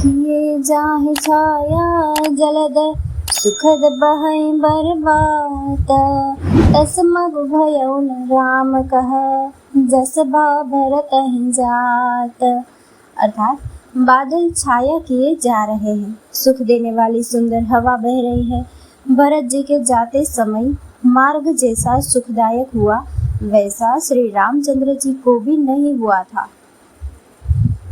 किए जाहि छाया जलद सुखद बहै बरबात। तस मगु भयउ न राम कह जस बा भरत ही जात। अर्थात बादल छाया किए जा रहे हैं, सुख देने वाली सुंदर हवा बह रही है। भरत जी के जाते समय मार्ग जैसा सुखदायक हुआ, वैसा श्री रामचंद्र जी को भी नहीं हुआ था।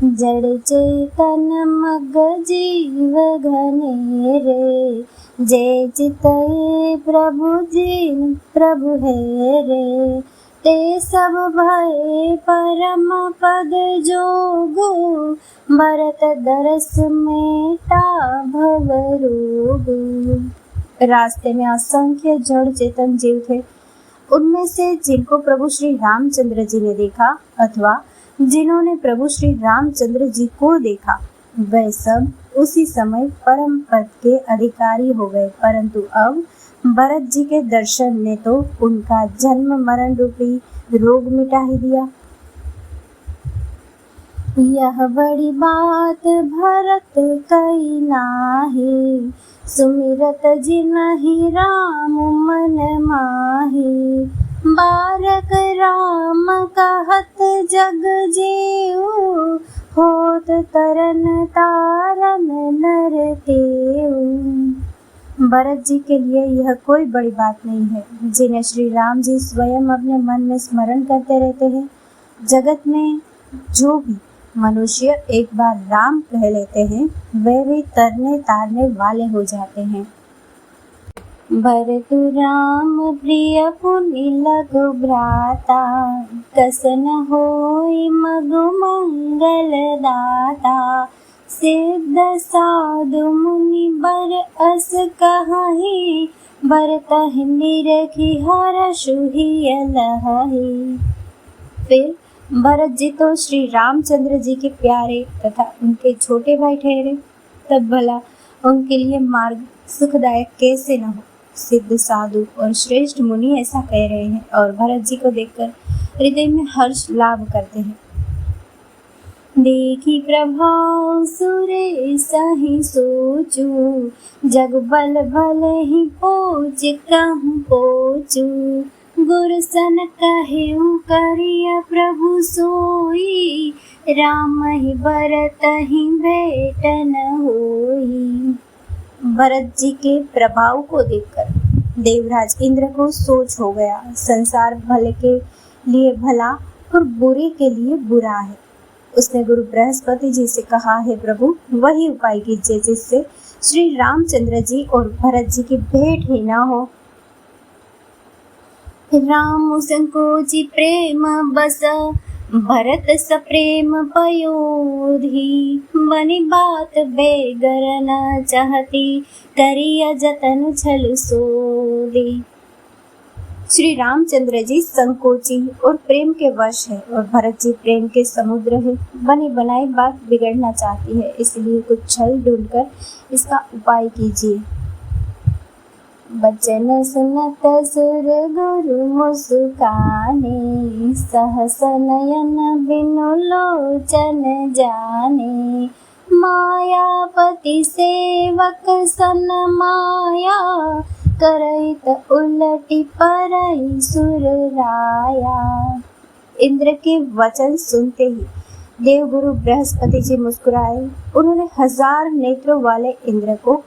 जड़ चेतन मग जीव घनेरे, जय चितए प्रभु जिन प्रभु है रे। ते सब भय परम पद जोगु, भरत दरस मेटा भव रोगु। रास्ते में असंख्य जड़ चेतन जीव थे। उनमें से जिनको प्रभु श्री रामचंद्र जी ने देखा अथवा जिन्होंने प्रभु श्री रामचंद्र जी को देखा, वह सब उसी समय परम पद के अधिकारी हो गए। परंतु अब भरत जी के दर्शन ने तो उनका जन्म मरण रूपी रोग मिटा ही दिया। यह बड़ी बात भरत कही नाही, सुमिरत जिनहि राम मन माही। बारक राम कहत जग जेऊ, होत तरन तारन नर तेऊ। भरत जी के लिए यह कोई बड़ी बात नहीं है, जिन्हें श्री राम जी स्वयं अपने मन में स्मरण करते रहते हैं। जगत में जो भी मनुष्य एक बार राम कह लेते हैं, वे भी तरने तारने वाले हो जाते हैं। भरतु राम प्रिय पुनि लघु भ्राता, कस न होई मगु मंगल दाता। सिद्ध साधु मुनि बर अस कहाही, भरतहि निरखी हर्षु हिय लहही। फिर भरत जी तो श्री रामचंद्र जी के प्यारे तथा उनके छोटे भाई ठहरे, तब भला उनके लिए मार्ग सुखदायक कैसे न हो। सिद्ध साधु और श्रेष्ठ मुनि ऐसा कह रहे हैं और भरत जी को देखकर हृदय में हर्ष लाभ करते हैं। देखी प्रभाव सुरेश ही सोचू, जग बल भले ही पोच कहूँ पोचू। गुरु सन कहेऊ करिय प्रभु सोई, राम ही भरत ही भेट न होई। भरत जी के प्रभाव को देखकर देवराज इंद्र को सोच हो गया, संसार भले के लिए भला और बुरे के लिए बुरा है। उसने गुरु बृहस्पति जी से कहा, है प्रभु वही उपाय कीजिए जिससे श्री रामचंद्र जी और भरत जी की भेंट ही ना हो। राम संकोचि प्रेम बस, भरत सप्रेम पयोधि। बनी बात बेगर न चाहती, करिय जतन छल सोधी। श्री रामचंद्र जी संकोची और प्रेम के वश है और भरत जी प्रेम के समुद्र है। बनी बनाई बात बिगड़ना चाहती है, इसलिए कुछ छल ढूंढकर इसका उपाय कीजिए। बचन सुनत सुर गुरु मुस्काने, सहस नयन बिनु लोचन जाने। मायापति सेवक सन माया, करहित उलटी परई सुर राया। इंद्र के वचन सुनते ही देवगुरु बृहस्पति जी मुस्कुराए। उन्होंने 1000 नेत्रों वाले इंद्र को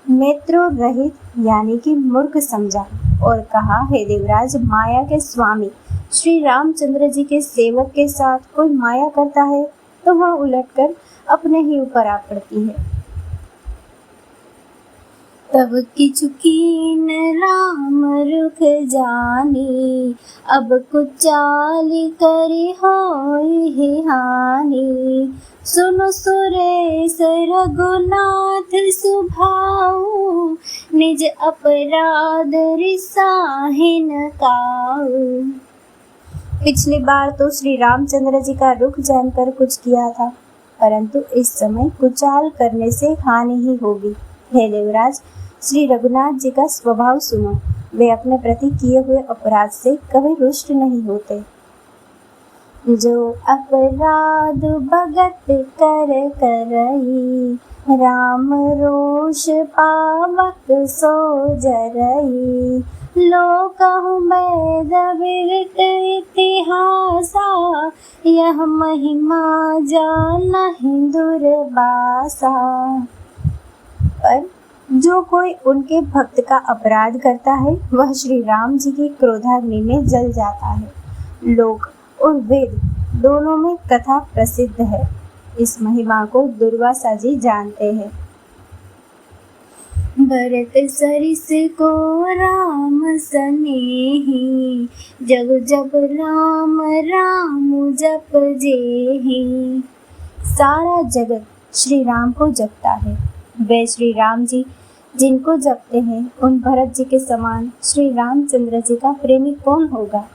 नेत्रों रहित यानी कि मूर्ख समझा और कहा, हे देवराज, माया के स्वामी श्री रामचंद्र जी के सेवक के साथ कोई माया करता है तो वह उलटकर अपने ही ऊपर आ पड़ती है। तब किछु कीन राम रुख जानी, अब कुचाली करी होई ही हानि। सुनो सुरेश रघुनाथ सुभाऊ, निज अपराध रिसाहिन काऊ। पिछली बार तो श्री रामचंद्र जी का रुख जानकर कुछ किया था, परंतु इस समय कुचाल करने से हानि ही होगी। हे देवराज, श्री रघुनाथ जी का स्वभाव सुनो, वे अपने प्रति किए हुए अपराध से कभी रुष्ट नहीं होते। जो अपराध भगत कर करई, राम रोष पावक सो जरई। लोकहु वेद विदित इतिहासा, यह महिमा जानहि दुर्वासा। पर जो कोई उनके भक्त का अपराध करता है, वह श्री राम जी की क्रोधाग्नि में जल जाता है। लोक और वेद दोनों में कथा प्रसिद्ध है। इस महिमा को दुर्वासा जी जानते हैं। भरत सरिस को राम सनेही, जग जप राम राम जप जेहि। सारा जगत श्री राम को जपता है। वे श्री राम जी जिनको जपते हैं, उन भरत जी के समान श्री रामचंद्र जी का प्रेमी कौन होगा।